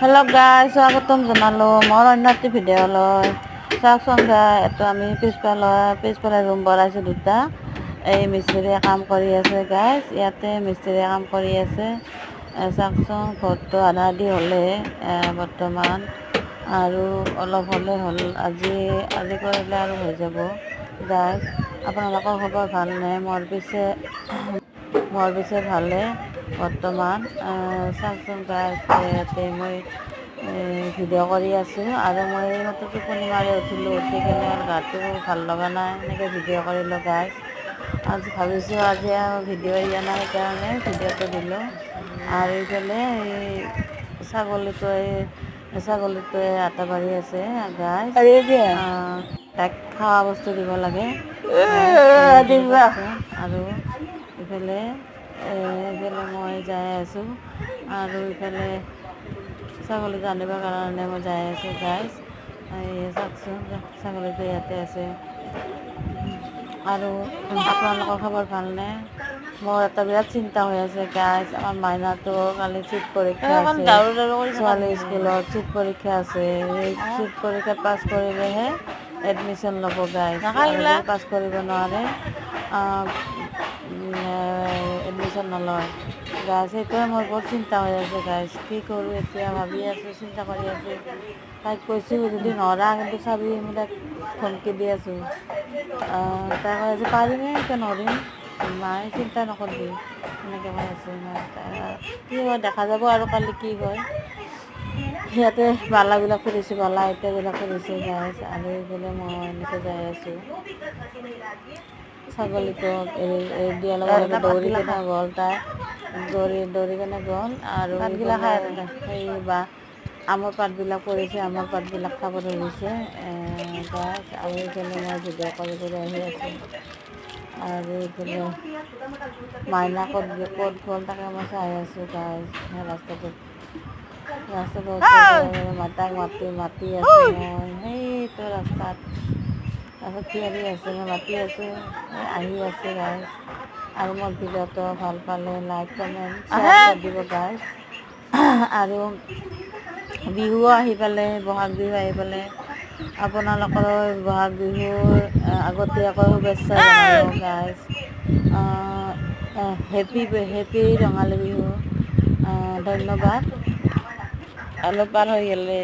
Hello' guys, স্বাগতম জনালোঁ মোৰ অন্য এটি ভিডিঅ'লৈ। চাওকচোন গাই, এইটো আমি পিছফালে ৰুম বনাইছোঁ দুটা। এই মিস্ত্ৰীয়ে কাম কৰি আছে গাইজ, ইয়াতে মিস্ত্ৰীয়ে কাম কৰি আছে। চাওকচোন ঘৰটো আধা আধি হ'লে বৰ্তমান, আৰু অলপ হ'লে হ'ল। আজি কৰিলে আৰু হৈ যাব গাইজ। আপোনালোকৰ খবৰ ভালনে? মোৰ পিছে ভালে বৰ্তমান। চাওকচোন গাইজ, ইয়াতে মই ভিডিঅ' কৰি আছোঁ, আৰু মই এইমাত্ৰ টোপনি মাৰি উঠিলোঁ। উঠি কিনে আৰু গাটো ভাল লগা নাই, এনেকৈ ভিডিঅ' কৰিলোঁ গাইজ। আজি ভাবিছোঁ আজি আৰু ভিডিঅ' দিয়া নাই, সেইকাৰণে ভিডিঅ'টো দিলোঁ। আৰু এইফালে এই ছাগলীটোৱে আটা পাৰি আছে গাইজ। তাক খোৱা বস্তু দিব লাগে আৰু ইফালে মই যাই আছোঁ, আৰু ইফালে ছাগলীটো আনিবৰ কাৰণে মই যাই আছোঁ গাইজ। এই চাওকচোন, ছাগলীটো ইয়াতে আছে। আৰু আপোনালোকৰ খবৰ ভালনে? মোৰ এটা বিৰাট চিন্তা হৈ আছে গাইজ। আমাৰ মাইনাটো কালি চিট পৰীক্ষা আছে, ছোৱালীৰ স্কুলত চিট পৰীক্ষা আছে। এই চিট পৰীক্ষাত পাছ কৰিলেহে এডমিশ্যন ল'ব গাইজ। যদি পাছ কৰিব নোৱাৰে এডমিশ্যন নলয় গাইজ। সেইটোৱে মোৰ বহুত চিন্তা হৈ আছে গাইজ। কি কৰোঁ এতিয়া ভাবি আছোঁ, চিন্তা কৰি আছোঁ। তাইক কৈছোঁ যদি নৰা কিন্তু চাবি, মই তাইক ধমকি দি আছোঁ। তাই কৈ আছে পাৰিমেই, কিয় নোৱাৰিম, মায়ে চিন্তা নকৰিবি এনেকৈ কৈ আছে। কি হয় দেখা যাব আৰু কালি কি হয়। সিহঁতে বালাবিলাক ফুৰিছে, বালা ইটাবিলাক ফুৰিছে গাইজ। আৰু এইফালে মই এনেকৈ যাই আছোঁ। ছাগলীটোক এৰি দিয়াৰ লগে লগে দৌৰি কেনে গ'ল তাই, দৌৰি কেনে গ'ল। আৰু সেই আমৰ পাতবিলাক পৰিছে, আমৰ পাতবিলাক খাব ধৰিছে গাইজ। আৰু এইফালে মই ভিডিঅ' কৰি আহি আছোঁ। আৰু এইফালে মাইনা ক'ত গ'ল তাকে মই চাই আছোঁ গাইজ। ৰাস্তাটোত তাক মাতি আছোঁ মই, সেইটো ৰাস্তাত থিয়ৰি আছে, মই মাতি আছোঁ, আহি আছে গাইজ। আৰু মোৰ ভিডিঅ'টো ভাল পালে লাইক কমেণ্ট শ্বেয়াৰ কৰি দিব গাইজ। আৰু বিহুও আহি পালে, বহাগ বিহু আহি পালে। আপোনালোকৰ বহাগ বিহুৰ আগতীয়াকৈ শুভেচ্ছা জনালোঁ গাইজ। হেপী ৰঙালী বিহু। ধন্যবাদ। আৰু পাৰ হৈ গ'লে